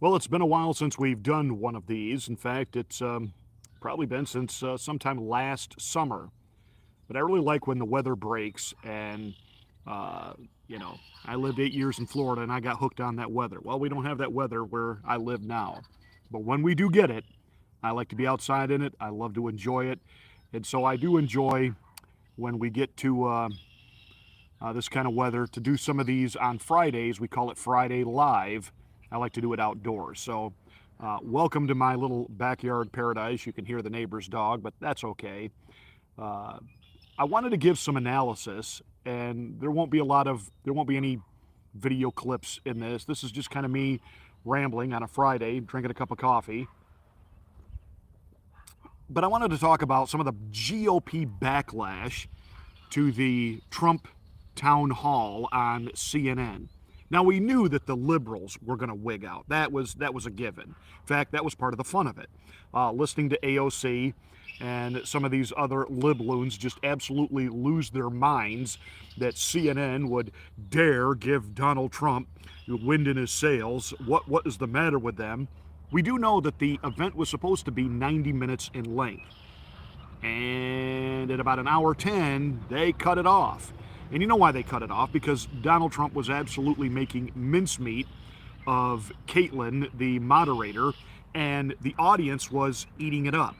Well, it's been a while since we've done one of these. In fact, it's probably been since sometime last summer. But I really like when the weather breaks and, uh, you know, I lived 8 years in Florida and I got hooked on that weather. Well, we don't have that weather where I live now. But when we do get it, I like to be outside in it. I love to enjoy it. And so I do enjoy when we get to this kind of weather to do some of these on Fridays. We call it Friday Live. I like to do it outdoors. So, welcome to my little backyard paradise. You can hear the neighbor's dog, but that's okay. Uh, I wanted to give some analysis, and there won't be any video clips in this. This is just kind of me rambling on a Friday, drinking a cup of coffee. But I wanted to talk about some of the GOP backlash to the Trump town hall on CNN. Now, we knew that the liberals were going to wig out. That was a given. In fact, that was part of the fun of it. Listening to AOC and some of these other libloons just absolutely lose their minds that CNN would dare give Donald Trump wind in his sails. What is the matter with them? We do know that the event was supposed to be 90 minutes in length. And at about an hour 10, they cut it off. And you know why they cut it off? Because Donald Trump was absolutely making mincemeat of Caitlin, the moderator, and the audience was eating it up.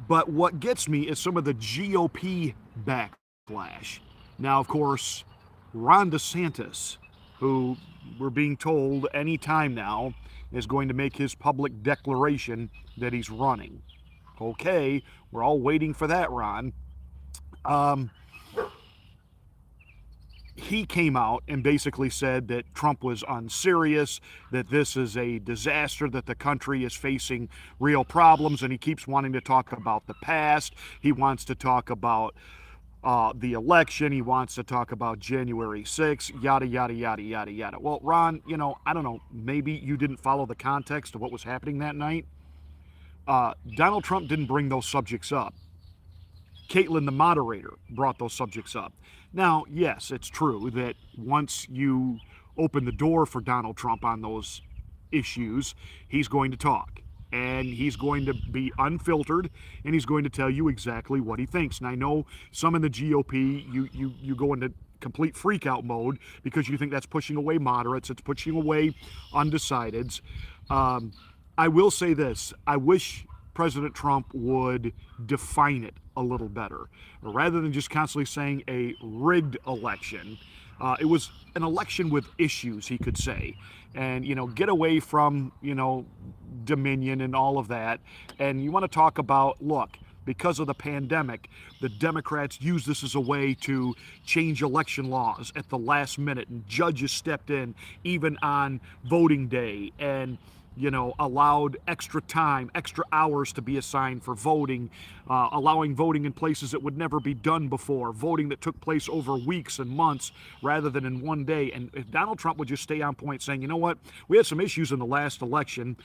But what gets me is some of the GOP backlash. Now, of course, Ron DeSantis, who we're being told any time now is going to make his public declaration that he's running. Okay, we're all waiting for that, Ron. He came out and basically said that Trump was unserious, that this is a disaster, that the country is facing real problems, and he keeps wanting to talk about the past. He wants to talk about the election. He wants to talk about January 6th, yada, yada, yada, yada, yada. Well, Ron, I don't know, maybe you didn't follow the context of what was happening that night. Donald Trump didn't bring those subjects up. Caitlin, the moderator, brought those subjects up. Now, yes, it's true that once you open the door for Donald Trump on those issues, he's going to talk. And he's going to be unfiltered, and he's going to tell you exactly what he thinks. And I know some in the GOP, you go into complete freakout mode because you think that's pushing away moderates, it's pushing away undecideds. I will say this. I wish President Trump would define it a little better. Rather than just constantly saying a rigged election, it was an election with issues, he could say. And, get away from, Dominion and all of that. And you want to talk about, look, because of the pandemic, the Democrats used this as a way to change election laws at the last minute. And judges stepped in even on voting day and allowed extra time, extra hours to be assigned for voting, allowing voting in places that would never be done before, voting that took place over weeks and months rather than in one day. And if Donald Trump would just stay on point saying, you know what, we had some issues in the last election,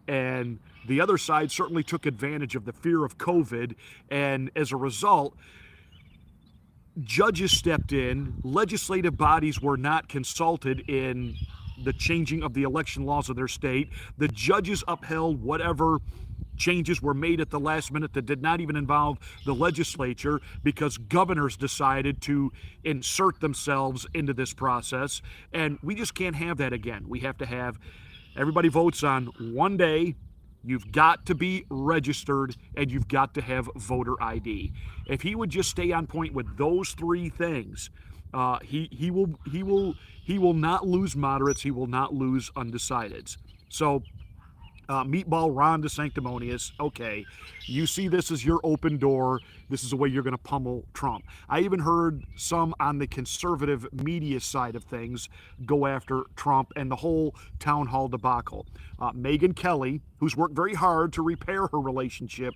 and the other side certainly took advantage of the fear of COVID, and as a result, judges stepped in, legislative bodies were not consulted in the changing of the election laws of their state. The judges upheld whatever changes were made at the last minute that did not even involve the legislature because governors decided to insert themselves into this process. And we just can't have that again. We have to have everybody votes on one day. You've got to be registered and you've got to have voter ID. If he would just stay on point with those three things, he will not lose moderates. He will not lose undecideds. So, Meatball Ron DeSanctimonious, okay, you see this as your open door. This is the way you're going to pummel Trump. I even heard some on the conservative media side of things go after Trump and the whole town hall debacle. Megyn Kelly, who's worked very hard to repair her relationship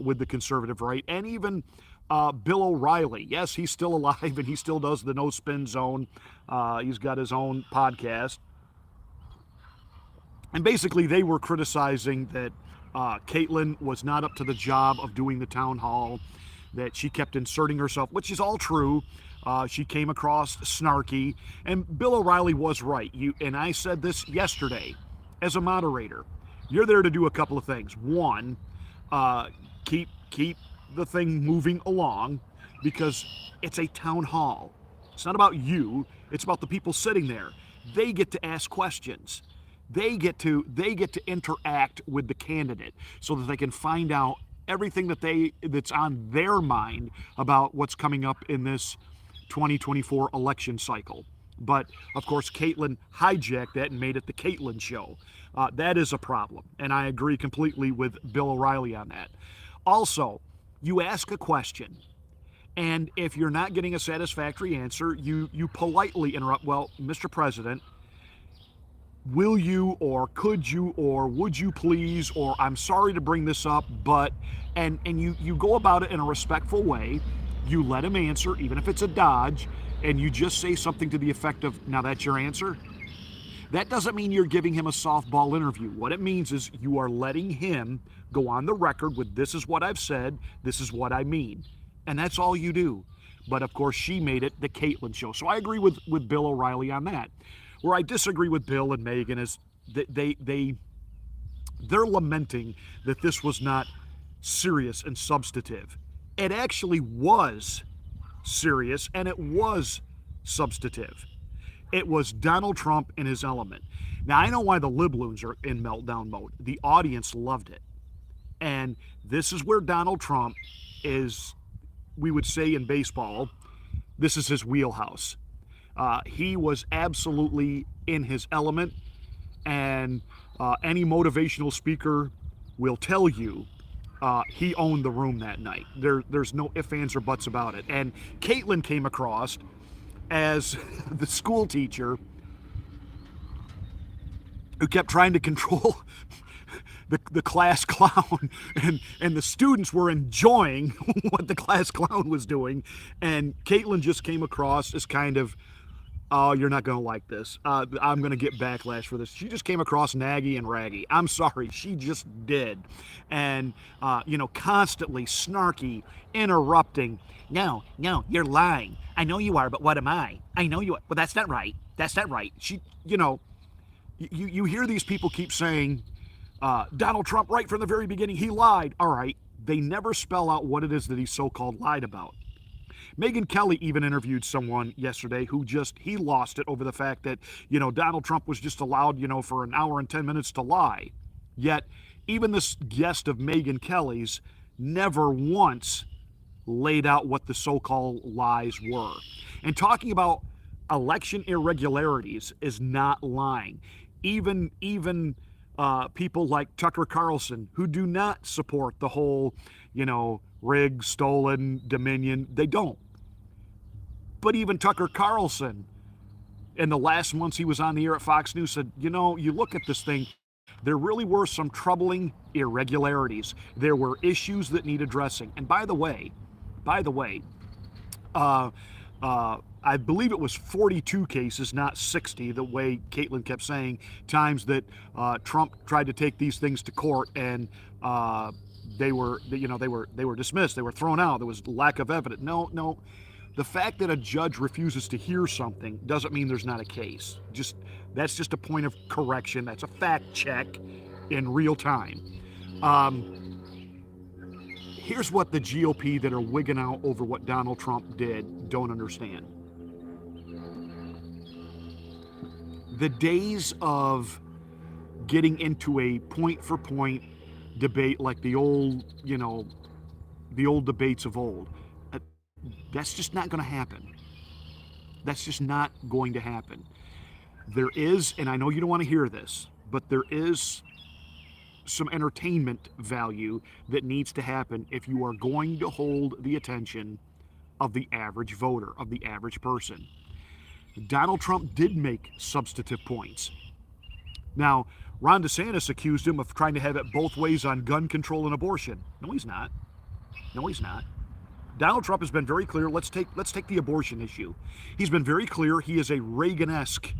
with the conservative right, and even Bill O'Reilly. Yes, he's still alive and he still does the No Spin Zone. He's got his own podcast. And basically, they were criticizing that Caitlin was not up to the job of doing the town hall, that she kept inserting herself, which is all true. She came across snarky. And Bill O'Reilly was right. And I said this yesterday. as a moderator, you're there to do a couple of things. One, keep the thing moving along, because it's a town hall. It's not about you, it's about the people sitting there. They get to ask questions. They get to interact with the candidate so that they can find out everything that's on their mind about what's coming up in this 2024 election cycle. But of course, Caitlin hijacked that and made it the Caitlin show. That is a problem, and I agree completely with Bill O'Reilly on that. Also, you ask a question, and if you're not getting a satisfactory answer, you politely interrupt. Well, Mr. President, will you, or could you, or would you please, or I'm sorry to bring this up, but, and you go about it in a respectful way. You let him answer, even if it's a dodge, and you just say something to the effect of, now that's your answer. That doesn't mean you're giving him a softball interview. What it means is you are letting him go on the record with, this is what I've said, this is what I mean. And that's all you do. But of course, she made it the Caitlin show. So I agree with Bill O'Reilly on that. Where I disagree with Bill and Megan is that they're lamenting that this was not serious and substantive. It actually was serious, and it was substantive. It was Donald Trump in his element. Now, I know why the libloons are in meltdown mode. The audience loved it. And this is where Donald Trump is, we would say in baseball, this is his wheelhouse. He was absolutely in his element, and any motivational speaker will tell you he owned the room that night. There's no ifs, ands, or buts about it. And Caitlin came across as the school teacher who kept trying to control the class clown, and the students were enjoying what the class clown was doing, and Caitlin just came across as kind of, oh, you're not going to like this. I'm going to get backlash for this. She just came across naggy and raggy. I'm sorry, she just did. And, constantly snarky, interrupting. No, you're lying. I know you are, but what am I? I know you are. Well, that's not right. That's not right. She, you hear these people keep saying, Donald Trump, right from the very beginning, he lied. All right. They never spell out what it is that he so-called lied about. Megyn Kelly even interviewed someone yesterday who he lost it over the fact that, Donald Trump was just allowed, for an hour and 10 minutes to lie. Yet, even this guest of Megyn Kelly's never once laid out what the so-called lies were. And talking about election irregularities is not lying. Even people like Tucker Carlson, who do not support the whole, rigged, stolen, Dominion, they don't. But even Tucker Carlson, in the last months he was on the air at Fox News, said, you look at this thing, there really were some troubling irregularities. There were issues that need addressing. And by the way, I believe it was 42 cases, not 60, the way Caitlin kept saying, times that Trump tried to take these things to court, and they were dismissed. They were thrown out. There was lack of evidence. No. The fact that a judge refuses to hear something doesn't mean there's not a case. That's just a point of correction. That's a fact check in real time. Here's what the GOP that are wigging out over what Donald Trump did don't understand. The days of getting into a point-for-point debate like the old debates of old, that's just not going to happen. That's just not going to happen. There is, and I know you don't want to hear this, but there is some entertainment value that needs to happen if you are going to hold the attention of the average voter, of the average person. Donald Trump did make substantive points. Now, Ron DeSantis accused him of trying to have it both ways on gun control and abortion. No, he's not. Donald Trump has been very clear. Let's take the abortion issue. He's been very clear. He is a Reagan-esque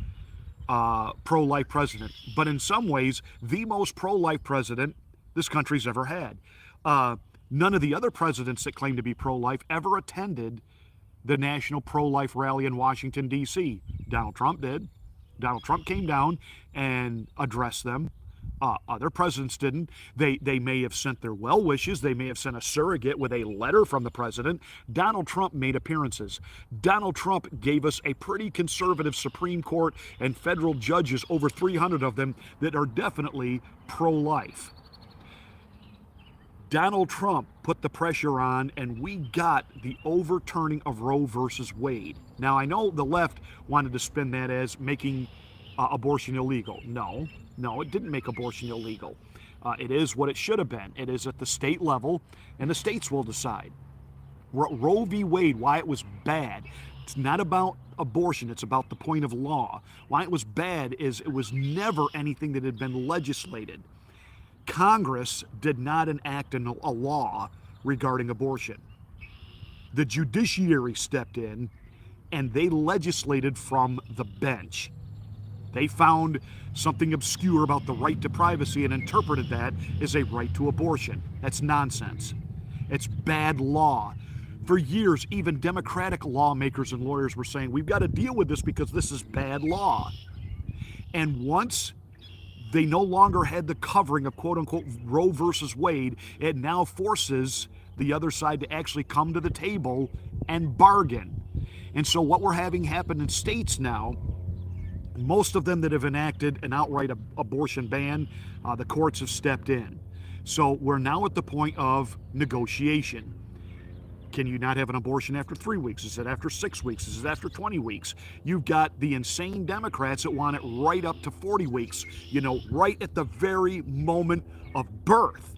pro-life president, but in some ways, the most pro-life president this country's ever had. None of the other presidents that claim to be pro-life ever attended the National Pro-Life Rally in Washington, D.C. Donald Trump did. Donald Trump came down and addressed them. Other presidents didn't. They may have sent their well wishes. They may have sent a surrogate with a letter from the president. Donald Trump made appearances. Donald Trump gave us a pretty conservative Supreme Court and federal judges, over 300 of them, that are definitely pro-life. Donald Trump put the pressure on, and we got the overturning of Roe versus Wade. Now, I know the left wanted to spin that as making abortion illegal. No, it didn't make abortion illegal. It is what it should have been. It is at the state level, and the states will decide. Roe v. Wade, why it was bad. It's not about abortion. It's about the point of law. Why it was bad is it was never anything that had been legislated. Congress did not enact a law regarding abortion. The judiciary stepped in, and they legislated from the bench. They found something obscure about the right to privacy and interpreted that as a right to abortion. That's nonsense. It's bad law. For years, even Democratic lawmakers and lawyers were saying, we've got to deal with this because this is bad law. And once they no longer had the covering of quote-unquote Roe versus Wade, it now forces the other side to actually come to the table and bargain. And so what we're having happen in states now, most of them that have enacted an outright abortion ban, the courts have stepped in. So we're now at the point of negotiation. Can you not have an abortion after 3 weeks? Is it after 6 weeks? Is it after 20 weeks? You've got the insane Democrats that want it right up to 40 weeks, right at the very moment of birth.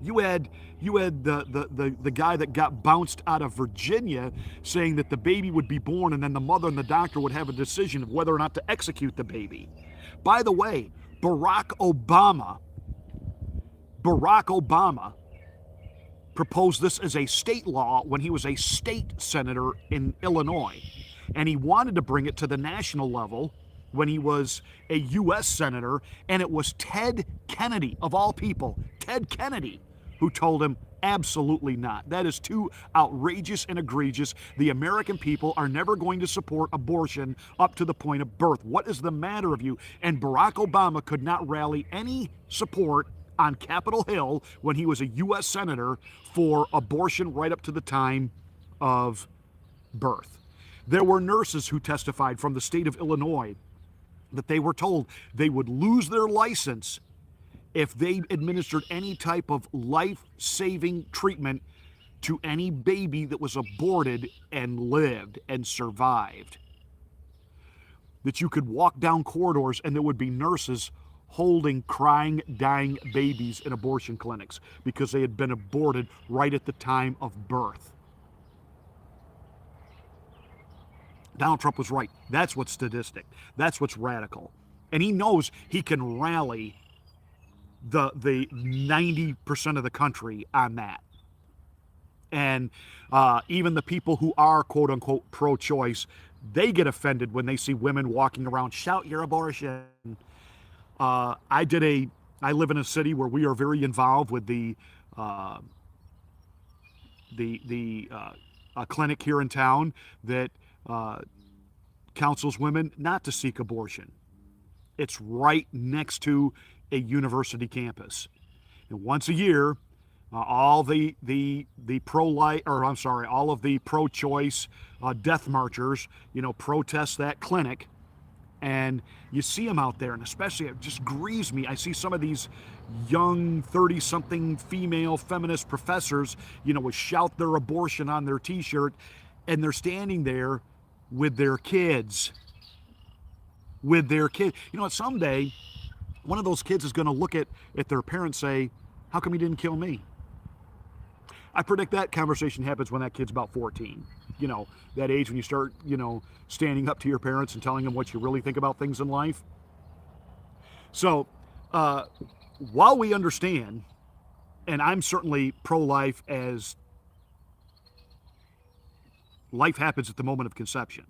You had the guy that got bounced out of Virginia saying that the baby would be born and then the mother and the doctor would have a decision of whether or not to execute the baby. By the way, Barack Obama proposed this as a state law when he was a state senator in Illinois. And he wanted to bring it to the national level when he was a U.S. senator. And it was Ted Kennedy, of all people, Ted Kennedy, who told him, absolutely not. That is too outrageous and egregious. The American people are never going to support abortion up to the point of birth. What is the matter with you? And Barack Obama could not rally any support on Capitol Hill when he was a U.S. senator for abortion right up to the time of birth. There were nurses who testified from the state of Illinois that they were told they would lose their license if they administered any type of life-saving treatment to any baby that was aborted and lived and survived. That you could walk down corridors and there would be nurses holding crying, dying babies in abortion clinics because they had been aborted right at the time of birth. Donald Trump was right. That's what's sadistic. That's what's radical. And he knows he can rally the 90% of the country on that. And even the people who are quote-unquote pro-choice, they get offended when they see women walking around, shout your abortion. I live in a city where we are very involved with the clinic here in town that counsels women not to seek abortion. It's right next to a university campus. And once a year, all the pro-life, or I'm sorry, all of the pro-choice death marchers, protest that clinic. And you see them out there, and especially it just grieves me. I see some of these young 30-something female feminist professors, would shout their abortion on their t-shirt, and they're standing there with their kids. Someday, one of those kids is going to look at their parents and say, how come you didn't kill me? I predict that conversation happens when that kid's about 14. That age when you start, standing up to your parents and telling them what you really think about things in life. So, while we understand, and I'm certainly pro-life as life happens at the moment of conception,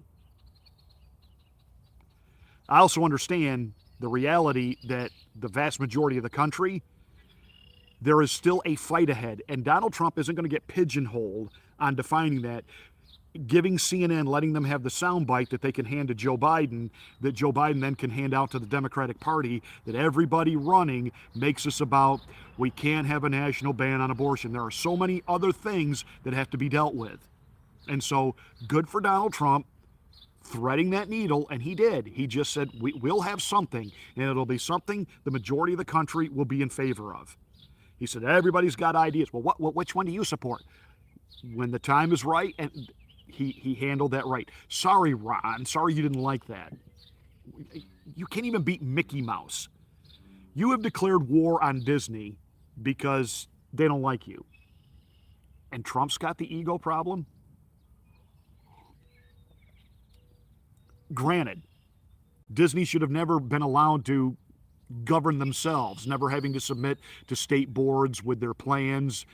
I also understand the reality that the vast majority of the country, there is still a fight ahead. And Donald Trump isn't going to get pigeonholed on defining that. giving CNN, letting them have the soundbite that they can hand to Joe Biden, that Joe Biden then can hand out to the Democratic Party, that everybody running makes us about, we can't have a national ban on abortion. There are so many other things that have to be dealt with. And so, good for Donald Trump threading that needle, and he did. He just said, we'll have something, and it'll be something the majority of the country will be in favor of. He said, everybody's got ideas. Well, which one do you support? When the time is right, and he handled that right. Sorry, Ron. Sorry you didn't like that. You can't even beat Mickey Mouse. You have declared war on Disney because they don't like you. And Trump's got the ego problem? Granted, Disney should have never been allowed to govern themselves, never having to submit to state boards with their plans.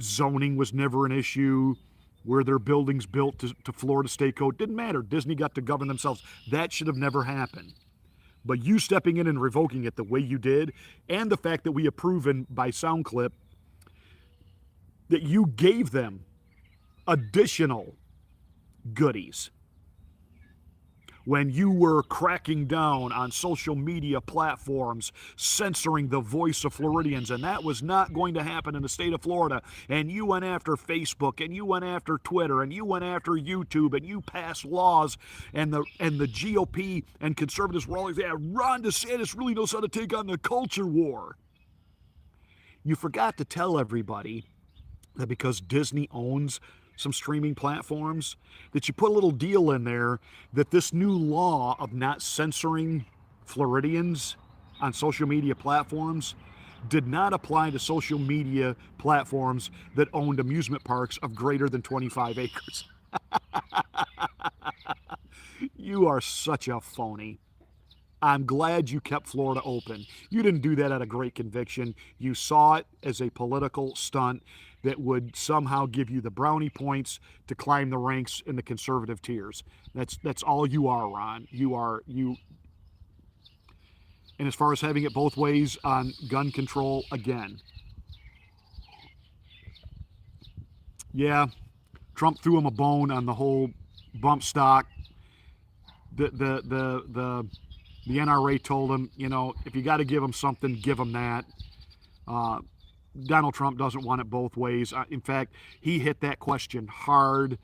Zoning was never an issue. Where their buildings built to Florida State Code, didn't matter. Disney got to govern themselves. That should have never happened. But you stepping in and revoking it the way you did, and the fact that we have proven by sound clip that you gave them additional goodies when you were cracking down on social media platforms, censoring the voice of Floridians, and that was not going to happen in the state of Florida. And you went after Facebook, and you went after Twitter, and you went after YouTube, and you passed laws, and the GOP and conservatives were always, yeah, Ron DeSantis really knows how to take on the culture war. You forgot to tell everybody that because Disney owns some streaming platforms, that you put a little deal in there that this new law of not censoring Floridians on social media platforms did not apply to social media platforms that owned amusement parks of greater than 25 acres. You are such a phony. I'm glad you kept Florida open. You didn't do that out of great conviction. You saw it as a political stunt that would somehow give you the brownie points to climb the ranks in the conservative tiers. That's all you are, Ron. You. And as far as having it both ways on gun control, again, yeah, Trump threw him a bone on the whole bump stock. The NRA told him, if you got to give him something, give him that. Donald Trump doesn't want it both ways. In fact, he hit that question hard.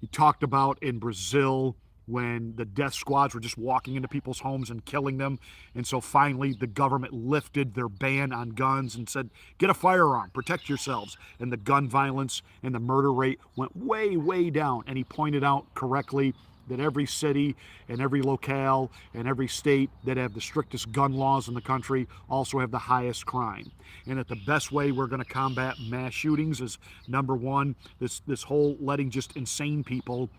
He talked about in Brazil when the death squads were just walking into people's homes and killing them. And so finally the government lifted their ban on guns and said, get a firearm, protect yourselves. And the gun violence and the murder rate went way, way down. And he pointed out correctly that every city and every locale and every state that have the strictest gun laws in the country also have the highest crime. And that the best way we're going to combat mass shootings is, number one, this whole letting just insane people,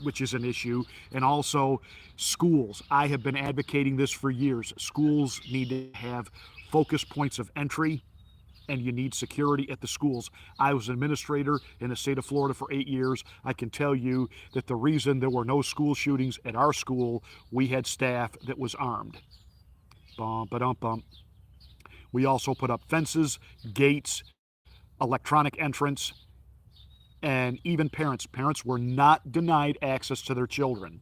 which is an issue, and also schools. I have been advocating this for years. Schools need to have focus points of entry, and you need security at the schools. I was an administrator in the state of Florida for 8 years. I can tell you that the reason there were no school shootings at our school, we had staff that was armed. Bum. We also put up fences, gates, electronic entrance, and even parents. Parents were not denied access to their children,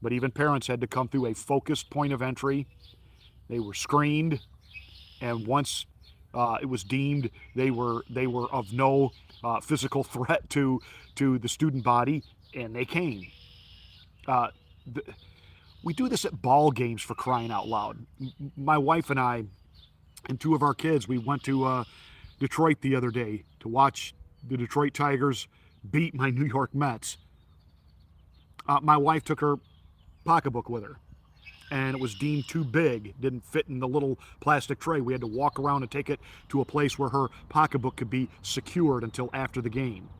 but even parents had to come through a focused point of entry. They were screened, and once it was deemed they were of no physical threat to the student body, and they came. We do this at ball games, for crying out loud. My wife and I and two of our kids, we went to Detroit the other day to watch the Detroit Tigers beat my New York Mets. My wife took her pocketbook with her, and it was deemed too big, didn't fit in the little plastic tray. We had to walk around and take it to a place where her pocketbook could be secured until after the game.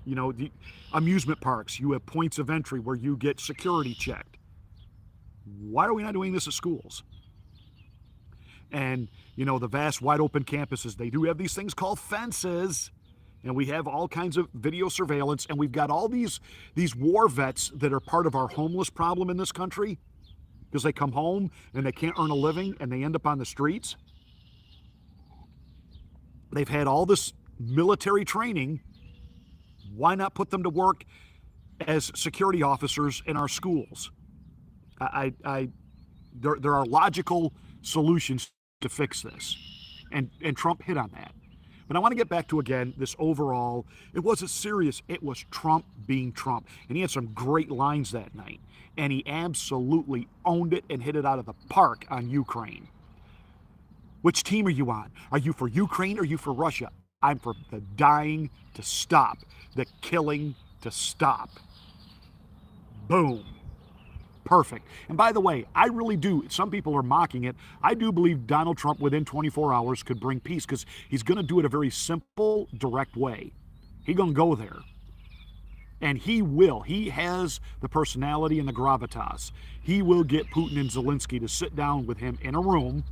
The amusement parks, you have points of entry where you get security checked. Why are we not doing this at schools? And, the vast wide open campuses, they do have these things called fences. And we have all kinds of video surveillance, and we've got all these war vets that are part of our homeless problem in this country, because they come home and they can't earn a living and they end up on the streets. They've had all this military training, Why not put them to work as security officers in our schools? There are logical solutions to fix this, and Trump hit on that. But I want to get back to, again, this overall, it wasn't serious. It was Trump being Trump. And he had some great lines that night. And he absolutely owned it and hit it out of the park on Ukraine. Which team are you on? Are you for Ukraine or are you for Russia? I'm for the dying to stop, the killing to stop. Boom. Perfect. And by the way, I really do, some people are mocking it, I do believe Donald Trump within 24 hours could bring peace, because he's going to do it a very simple, direct way. He's going to go there. And he will. He has the personality and the gravitas. He will get Putin and Zelensky to sit down with him in a room,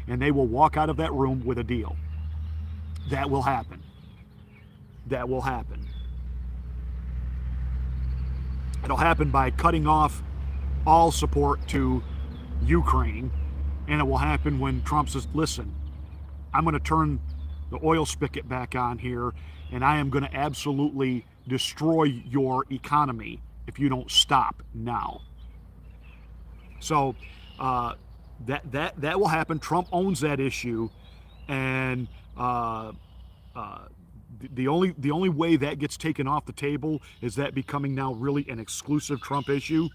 and they will walk out of that room with a deal. That will happen. That will happen. It'll happen by cutting off all support to Ukraine, and it will happen when Trump says, listen, I'm going to turn the oil spigot back on here, and I am going to absolutely destroy your economy if you don't stop now. So that will happen. Trump owns that issue, and the only way that gets taken off the table is that becoming now really an exclusive Trump issue,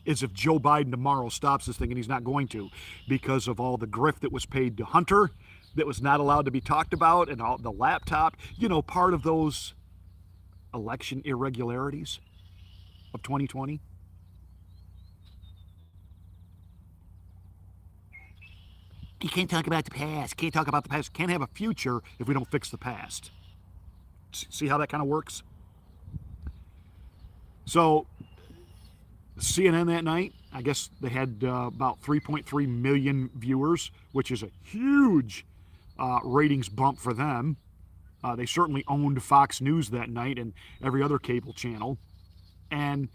is if Joe Biden tomorrow stops this thing, and he's not going to, because of all the grift that was paid to Hunter that was not allowed to be talked about, and all the laptop, part of those election irregularities of 2020. You can't talk about the past. Can't talk about the past. Can't have a future if we don't fix the past. See how that kind of works? So CNN that night, I guess they had about 3.3 million viewers, which is a huge ratings bump for them. They certainly owned Fox News that night and every other cable channel. And,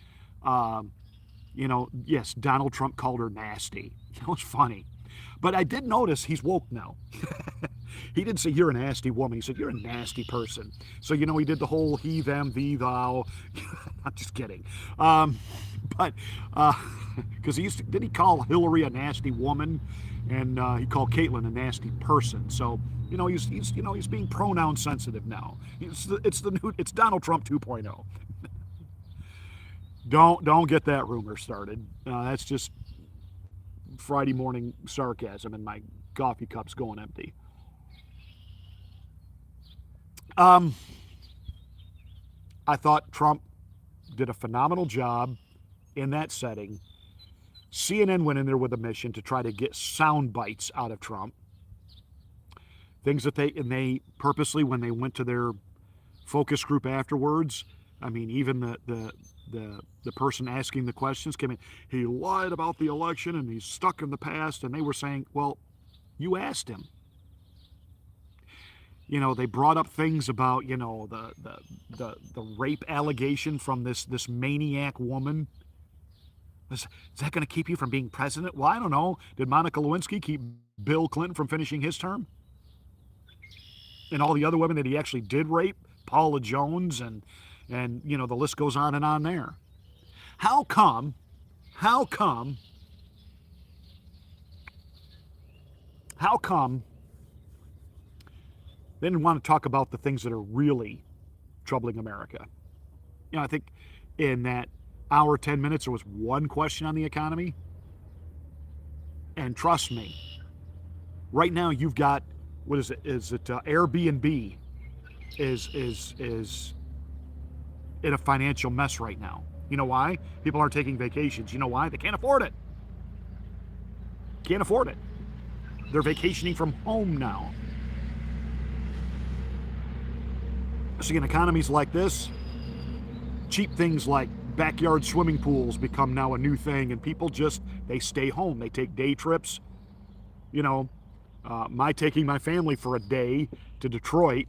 yes, Donald Trump called her nasty. It was funny. But I did notice he's woke now. He didn't say, you're a nasty woman. He said, you're a nasty person. So, he did the whole he, them, thee, thou. I'm just kidding. But because did he call Hillary a nasty woman? And he called Caitlyn a nasty person. So, he's being pronoun sensitive now. It's Donald Trump 2.0. Don't get that rumor started. That's just Friday morning sarcasm, and my coffee cup's going empty. I thought Trump did a phenomenal job in that setting. CNN went in there with a mission to try to get sound bites out of Trump. Things that they purposely, when they went to their focus group afterwards, I mean, even the person asking the questions came in, he lied about the election and he's stuck in the past, and they were saying, well, you asked him. They brought up things about, the rape allegation from this maniac woman. Is that going to keep you from being president? Well, I don't know. Did Monica Lewinsky keep Bill Clinton from finishing his term? And all the other women that he actually did rape, Paula Jones, and the list goes on and on there. How come they didn't want to talk about the things that are really troubling America? I think in that hour, 10 minutes, there was one question on the economy. And trust me, right now you've got, what is it? Is it Airbnb is in a financial mess right now. You know why? People aren't taking vacations. You know why? They can't afford it. Can't afford it. They're vacationing from home now. So in economies like this, cheap things like backyard swimming pools become now a new thing, and people they stay home. They take day trips. My taking my family for a day to Detroit,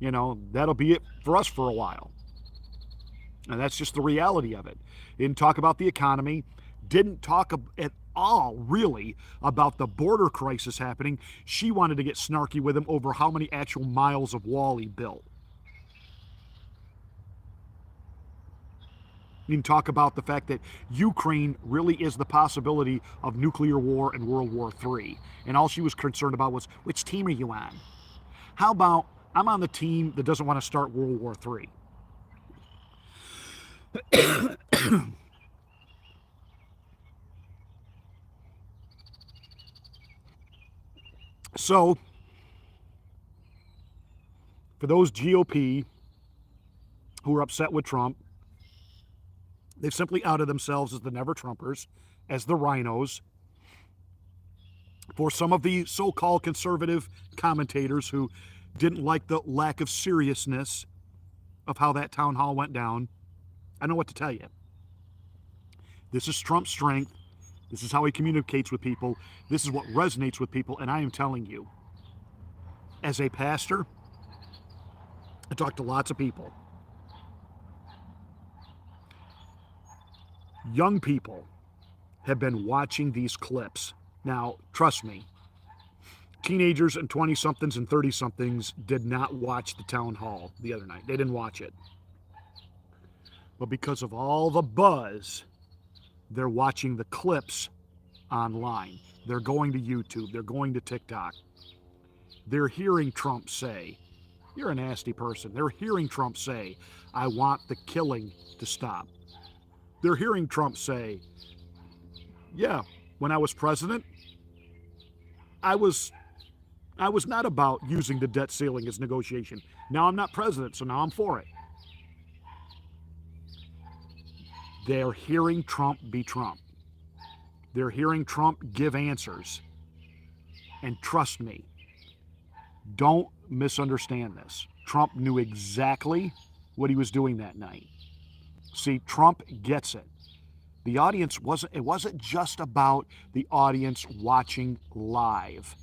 that'll be it for us for a while. And that's just the reality of it. Didn't talk about the economy. Didn't talk at all, really, about the border crisis happening. She wanted to get snarky with him over how many actual miles of wall he built. You can talk about the fact that Ukraine really is the possibility of nuclear war and World War III. And all she was concerned about was, which team are you on? How about, I'm on the team that doesn't want to start World War III. So, for those GOP who are upset with Trump, they've simply outed themselves as the never-Trumpers, as the rhinos. For some of the so-called conservative commentators who didn't like the lack of seriousness of how that town hall went down, I know what to tell you. This is Trump's strength. This is how he communicates with people. This is what resonates with people. And I am telling you, as a pastor, I talk to lots of people. Young people have been watching these clips. Now, trust me, teenagers and 20-somethings and 30-somethings did not watch the town hall the other night. They didn't watch it. But because of all the buzz, they're watching the clips online. They're going to YouTube. They're going to TikTok. They're hearing Trump say, "You're a nasty person." They're hearing Trump say, "I want the killing to stop." They're hearing Trump say, "Yeah, when I was president, I was not about using the debt ceiling as negotiation. Now I'm not president, so now I'm for it." They're hearing Trump be Trump. They're hearing Trump give answers. And trust me, don't misunderstand this. Trump knew exactly what he was doing that night. See, Trump gets it. The audience it wasn't just about the audience watching live.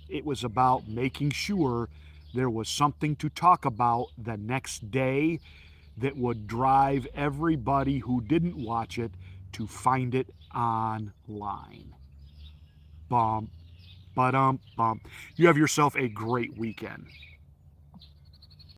It was about making sure there was something to talk about the next day that would drive everybody who didn't watch it to find it online. Bum, ba-dum, bum. You have yourself a great weekend.